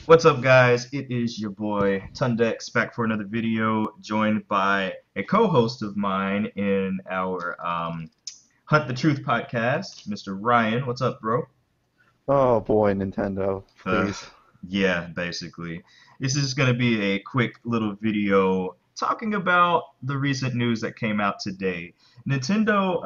What's up, guys? It is your boy Tundex back for another video, joined by a co-host of mine in our Hunt the Truth podcast, Mr. Ryan. What's up, bro? Oh boy, Nintendo, Uh, please. yeah, basically. This is going to be a quick little video talking about the recent news that came out today. Nintendo,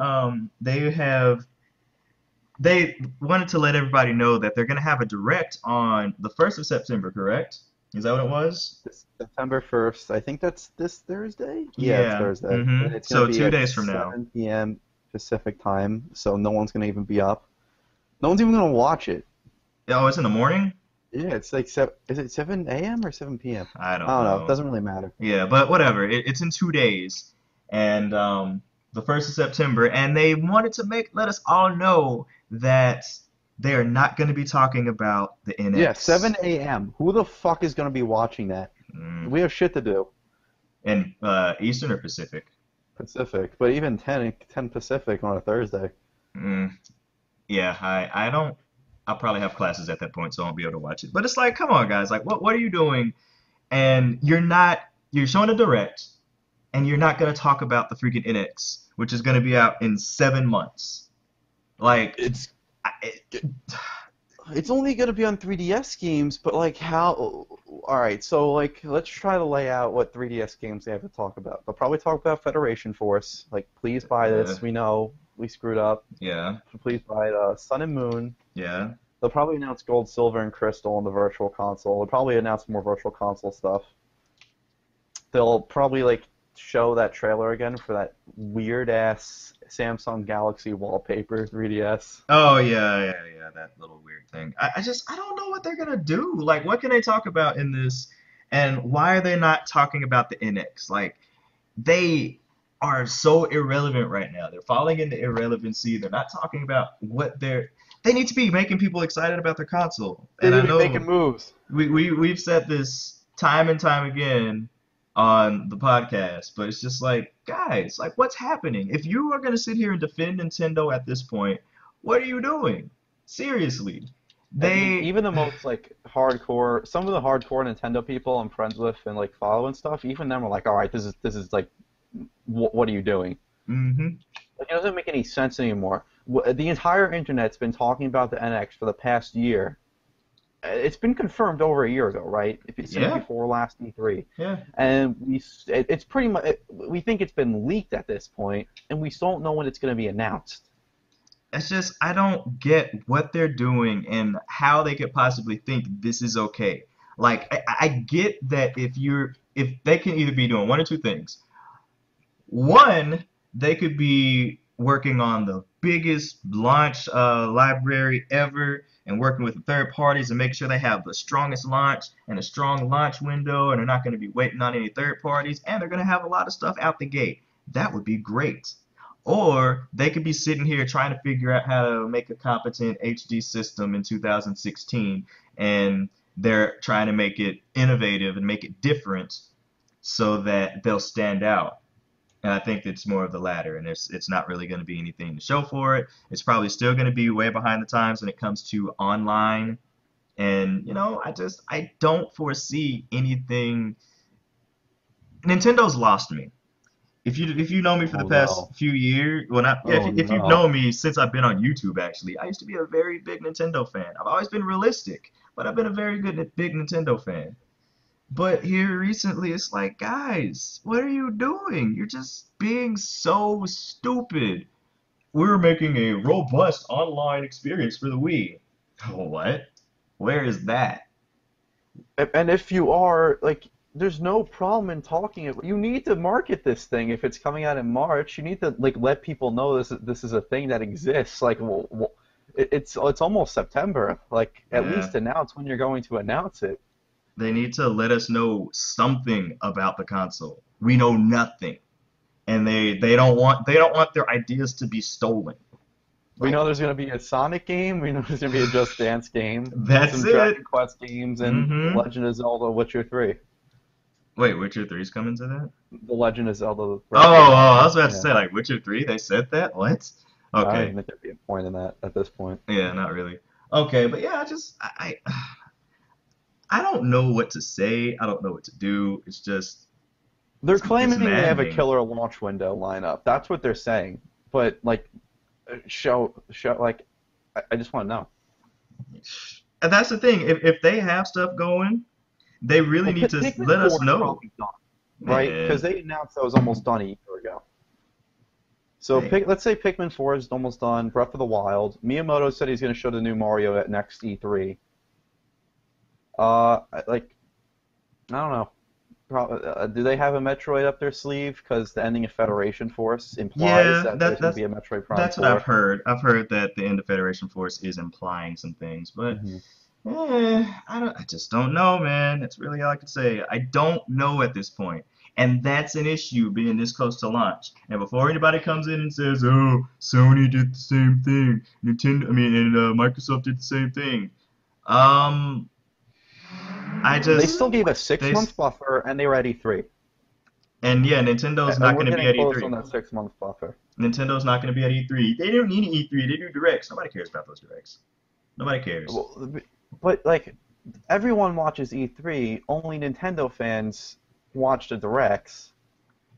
they wanted to let everybody know that they're going to have a direct on the 1st of September, correct? Is that what it was? This September 1st, I think that's this Thursday? Yeah, it's Yeah. Thursday. And it's gonna So be two at days from now. 7 p.m. Pacific time, so no one's gonna even be up. No one's even gonna watch it. Oh, it's in the morning? Yeah, it's like is it 7 a.m. or 7 p.m.? I I don't don't know. It know. doesn't really matter. Yeah, but whatever. It's in 2 days, and the 1st of September, and they wanted to let us all know that they are not going to be talking about the Yeah, NX 7 a.m. Who the fuck is gonna be watching that? mm, We have shit to do. and Eastern or Pacific. Pacific, but even 10 Pacific on a Thursday. Mm, yeah, I don't. I'll probably have classes at that point, so I won't be able to watch it. But it's like, come on, guys, like, what are you doing? And you're showing a direct, and you're not going to talk about the freaking NX, which is going to be out in 7 months. Like, It's I, It's only going to be on 3DS games, but like how? All right, so like let's try to lay out what 3DS games they have to talk about. They'll probably talk about Federation Force. Like, please buy uh, this. We know we screwed up. yeah, Please buy it. Sun and Moon. yeah. They'll probably announce Gold, Silver, and Crystal on the Virtual Console. They'll probably announce more Virtual Console stuff. They'll probably like show that trailer again for that weird ass Samsung Galaxy wallpaper 3DS. Oh yeah. That little weird thing. I don't know what they're gonna do. Like, what can they talk about in this? And why are they not talking about the NX? Like, they are so irrelevant right now. They're falling into irrelevancy. They're not talking about what they need to be making people excited about their console. They And need I to be making know moves. we've said this time and time again on the podcast, but it's just like, guys, like, what's happening? If you are gonna sit here and defend Nintendo at this point, what are you doing? Seriously. I mean, They even the most like hardcore, some of the hardcore Nintendo people I'm friends with and like follow and stuff, even them are like, all right, this is like, what are you doing? hmm Like, it doesn't make any sense anymore. The entire internet's been talking about the NX for the past year. It's been confirmed over a year ago, right? Since yeah, before last E3, yeah. and it's pretty much we think it's been leaked at this point, and we still don't know when it's going to be announced. It's just I don't get what they're doing and how they could possibly think this is okay. Like, I get that if they can either be doing one or two things. One, they could be working on the biggest launch library ever and working with third parties and make sure they have the strongest launch and a strong launch window, and they're not going to be waiting on any third parties, and they're going to have a lot of stuff out the gate. That would be great. Or they could be sitting here trying to figure out how to make a competent HD system in 2016, and they're trying to make it innovative and make it different so that they'll stand out. And I think it's more of the latter, and it's not really going to be anything to show for it. It's probably still going to be way behind the times when it comes to online. And I don't foresee anything. Nintendo's lost me. If you know me for the Oh past no! few years, well, not yeah, Oh if you've no! known me since I've been on YouTube, actually, I used to be a very big Nintendo fan. I've always been realistic, but I've been a very good big Nintendo fan. But here recently, it's like, guys, what are you doing? You're just being so stupid. We're making a robust online experience for the Wii. What? Where is that? And if you are like, there's no problem in talking it. You need to market this thing if it's coming out in March. You need to like let people know this is a thing that exists. Like, it's almost September. Like, at Yeah, least announce when you're going to announce it. they need to let us know something about the console. We know nothing, and they don't want their ideas to be stolen. We Like, know there's going to be a Sonic game. We know there's going to be a Just Dance game, that's some it. Dragon Quest games, and hmm Legend of Zelda Witcher 3. Wait, Witcher 3's coming to that? The Legend of Zelda Oh, Breath of the Wild. I was about to Yeah, say, like, Witcher 3, they said that? What? I don't even Okay. think there'd be a point in that at this point. Yeah, not really. Okay, but yeah, I don't know what to say. I don't know what to do. They're It's claiming they have a maddening. killer launch window lineup. That's what they're saying. But like, show like, I just want to know. And that's the thing. If they have stuff going, they really Well, need to Pikmin let us 4 is know. probably done, right? Because Man, they announced that was almost done a year ago. So hey, Let's say Pikmin 4 is almost done. Breath of the Wild. Miyamoto said he's going to show the new Mario at next E3. Like, I don't know. Do they have a Metroid up their sleeve? Because the ending of Federation Force implies yeah, that there's going to be a Metroid Prime that's what I've 4. heard. I've heard that the end of Federation Force is implying some things, but Hmm. I just don't know, man. That's really all I can say. I don't know at this point. And that's an issue being this close to launch. And before anybody comes in and says, "Oh, Sony did the same thing, Microsoft did the same thing," um, I They just still gave a they 6 month buffer, and they were at E3. and yeah, Nintendo's And not we're going to be getting at close on E3. that 6 month buffer. Nintendo's not going to be at E3. They don't need an E3. They do directs. Nobody cares about those directs. Nobody cares. Well, but like everyone watches E3, only Nintendo fans watch the directs,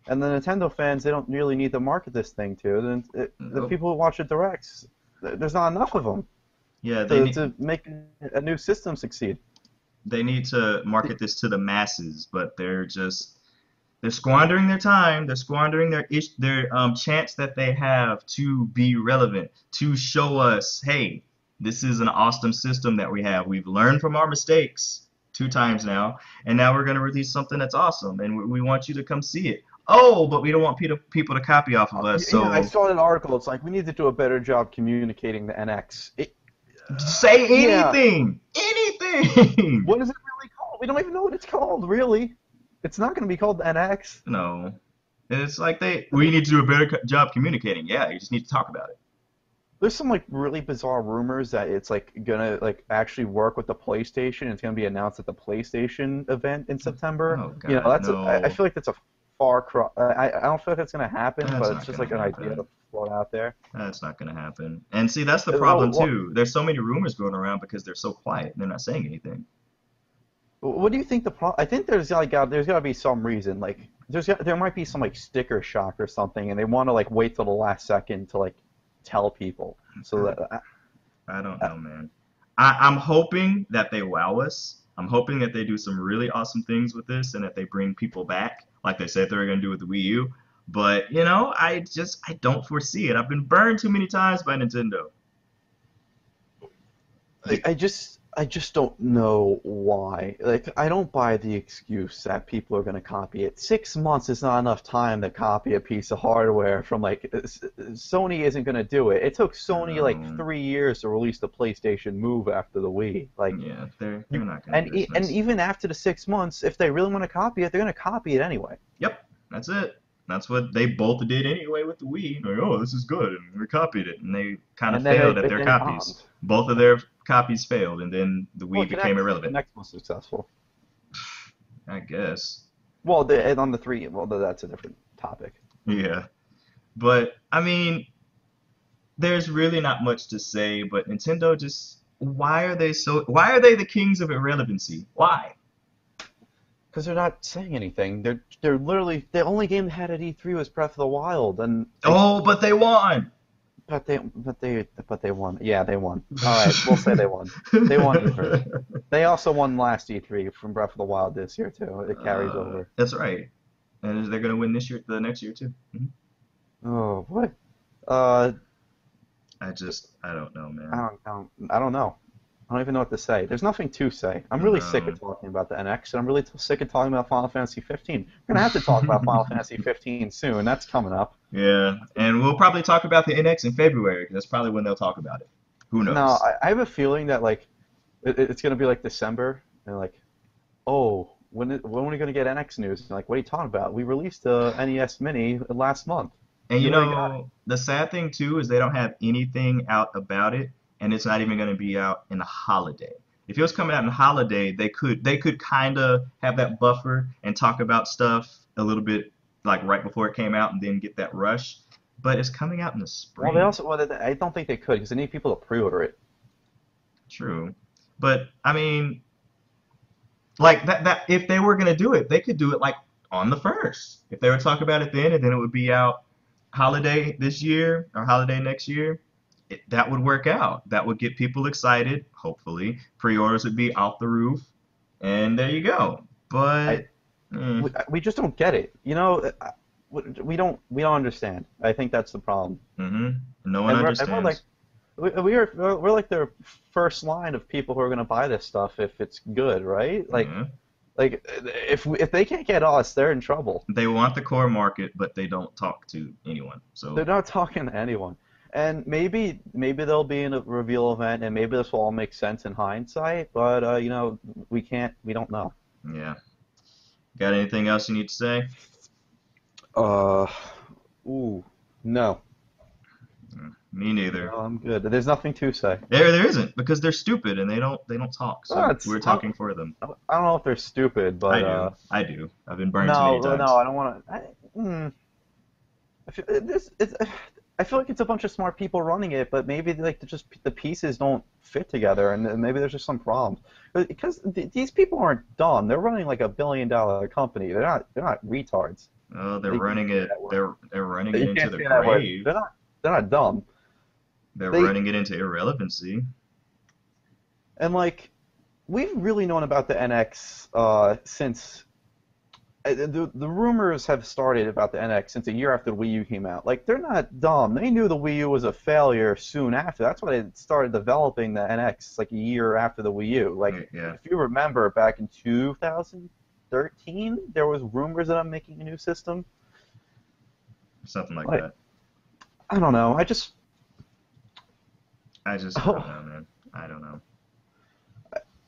and the Nintendo fans they don't really need to market this thing to. The Nope. people who watch the directs, there's not enough of them Yeah, to make a new system succeed. they need to market this to the masses, but they're squandering their time. They're squandering their chance that they have to be relevant, to show us, hey, this is an awesome system that we have. We've learned from our mistakes 2 times now, and now we're going to release something that's awesome, and we want you to come see it. Oh, but we don't want people to copy off of us, Yeah, I so saw an article. It's like we need to do a better job communicating the NX. say Yeah, anything, anything. what is it really called? We don't even know what it's called, really. It's not going to be called the NX. No, it's like we need to do a better job communicating. Yeah, you just need to talk about it. There's some like really bizarre rumors that it's like gonna like actually work with the PlayStation. It's gonna be announced at the PlayStation event in September. Oh You know, God, I no, feel like that's a far cry. I don't feel like that's gonna happen, that's but it's not just gonna like an idea happen. to float out there. That's not gonna happen. And see, that's the Oh, problem too. There's so many rumors going around because they're so quiet. They're not saying anything. what do you think the problem? I think there's got to be some reason. Like there might be some like sticker shock or something, and they want to like wait till the last second to like tell people so I, that. I don't know, man. I'm hoping that they wow us. I'm hoping that they do some really awesome things with this and that they bring people back, like they said they were gonna do with the Wii U. But I don't foresee it. I've been burned too many times by Nintendo. Like, I just don't know why. Like I don't buy the excuse that people are going to copy it. 6 months is not enough time to copy a piece of hardware from like Sony isn't going to do it. It took Sony like Um, 3 years to release the PlayStation Move after the Wii. Like yeah, they're you not gonna do this and mess. even after the 6 months, if they really want to copy it, they're going to copy it anyway. Yep, that's it. That's what they both did anyway with the Wii. Like, oh, this is good, and we copied it, and they kind of And then failed at their it bombed. copies. Both of their copies failed, and then the Well, Wii became irrelevant. Connect was successful. I guess. Well, on the three, well, that's a different topic. Yeah, but I mean, there's really not much to say. But Nintendo just why are they the kings of irrelevancy? Why? Because they're not saying anything. They're literally the only game they had at E3 was Breath of the Wild, and Oh, but they won. but they won. Yeah, they won. All right, we'll say they won. They won E3. They also won last E3 from Breath of the Wild this year too. It carries over. That's right. And they're gonna win this year, the next year too. Oh, what? Uh, I don't know, I man. I don't know. I don't even know what to say. There's nothing to say. I'm really sick No. of talking about the NX, and I'm really sick of talking about Final Fantasy 15. We're gonna have to talk about Final Fantasy 15 soon. That's coming up. Yeah, and we'll probably talk about the NX in February 'cause that's probably when they'll talk about it. Who No, knows? I have a feeling that like it's gonna be like December, and like, oh, when are we gonna get NX news? And like, what are you talking about? We released the NES Mini last month. And We already got it. the sad thing too is they don't have anything out about it, and it's not even going to be out in a holiday. If it was coming out in a holiday, they could kind of have that buffer and talk about stuff a little bit like right before it came out, and then get that rush. But it's coming out in the Well, spring. I don't think they could because they need people to pre-order it. True. But I mean, Like that if they were gonna do it, they could do it like on the first. If they were talking about it then, and then it would be out holiday this year or holiday next year, that would work out. That would get people excited. Hopefully, pre-orders would be off the roof, and there you go. I But eh, we just don't get it. You know, we don't understand. I think that's the problem. no one And we're like understands. we're like the first line of people who are gonna buy this stuff if it's good, right? Yeah. Like if they can't get us, they're in trouble. They want the core market, but they don't talk to anyone. They're So not talking to anyone. And maybe there'll be a reveal event, and maybe this will all make sense in hindsight. But we don't know. yeah. Got anything else you need to say? Uh, ooh, no, Me neither. no, I'm good. There's nothing to say. There isn't because they're stupid and they don't talk. Oh, So we're talking for them. I don't know if they're stupid, I but do. I do. I've been burned too many no, times. no, I don't want to. I feel, I feel like it's a bunch of smart people running it, but maybe like the pieces don't fit together, and maybe there's just some problems. Because these people aren't dumb. They're running like $1 billion company. They're not retards. Oh, they're You can't running say it. that word. They're running it You into can't the say that word. grave. They're not dumb. They're They running it into irrelevancy. and like we've really known about the NX since the rumors have started about the NX since a year after the Wii U came out. Like they're not dumb. They knew the Wii U was a failure soon after. That's why they started developing the NX like a year after the Wii U. Like Yeah, if you remember back in 2013, there was rumors that I'm making a new system. something like Like that. I don't know. I don't know, man. I don't know.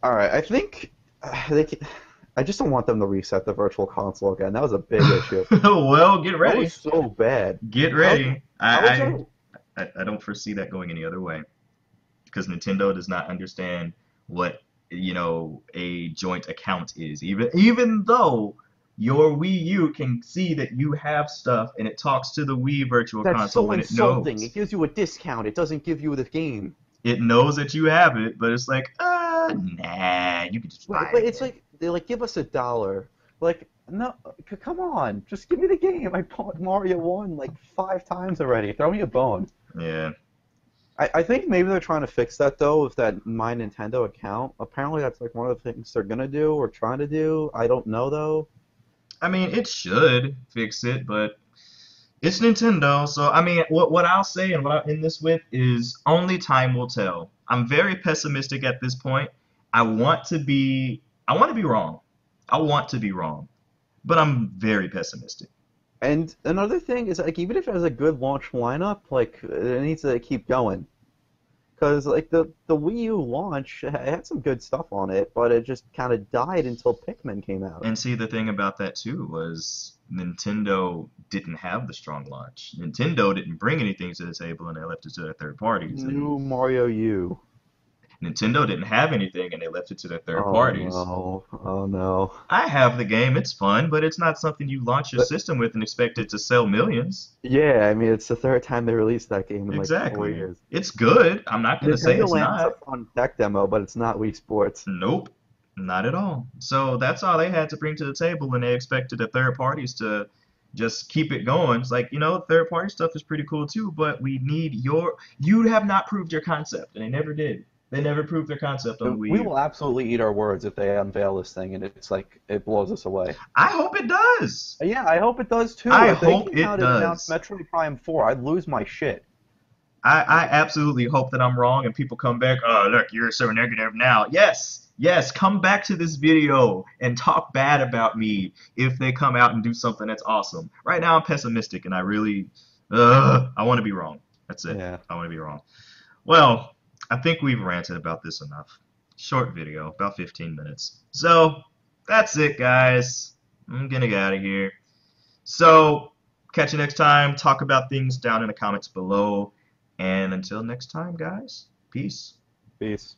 All right, I think I just don't want them to reset the Virtual Console again. That was a big issue. Well, get That ready. was so bad. Get How ready. how is that? I don't foresee that going any other way because Nintendo does not understand what a joint account is. Even though your Wii U can see that you have stuff and it talks to the Wii Virtual That's Console so and it insulting. knows. It gives you a discount. It doesn't give you the game. It knows that you have it, but it's like, nah, you can just Right, buy but it it's again. like they like give us $1. Like no, come on, just give me the game. I bought Mario 1 like 5 times already. Throw me a bone. Yeah. I think maybe they're trying to fix that though with that My Nintendo account. Apparently that's like one of the things they're gonna do or trying to do. I don't know though. I mean, it should fix it, but it's Nintendo. So, I mean, what I'll say and what I'll end this with is only time will tell. I'm very pessimistic at this point. I want to be wrong. I want to be wrong, but I'm very pessimistic. And another thing is like even if it has a good launch lineup, like it needs to keep going. Because like the Wii U launch had some good stuff on it, but it just kind of died until Pikmin came out. And see, the thing about that too was Nintendo didn't have the strong launch. Nintendo didn't bring anything to the table and they left it to their third parties. And New Mario U. Nintendo didn't have anything and they left it to their third Oh parties. no. Oh no. I have the game, it's fun, but it's not something you launch your But system with and expect it to sell millions. yeah, I mean it's the third time they released that game in like 4 Exactly. years. It's good. I'm not going to say Nintendo it's Land is a not. fun tech demo, but it's not Wii Sports. Nope. Not at all. So that's all they had to bring to the table, and they expected the third parties to just keep it going. It's like, third party stuff is pretty cool too, but we need you have not proved your concept, and they never did. They never proved their concept on the Wii We U. will absolutely eat our words if they unveil this thing and it's like it blows us away. I hope it does. Yeah, I hope it does too. I If they hope came it out and announced does. Metroid Prime 4, I'd lose my shit. I absolutely hope that I'm wrong and people come back, oh, look, you're so negative now. Yes, yes, come back to this video and talk bad about me if they come out and do something that's awesome. Right now, I'm pessimistic and I want to be wrong. That's it. Yeah. I want to be wrong. Well, I think we've ranted about this enough. Short video, about 15 minutes. So, that's it, guys. I'm gonna get out of here. So, catch you next time. Talk about things down in the comments below. And until next time, guys, peace. Peace.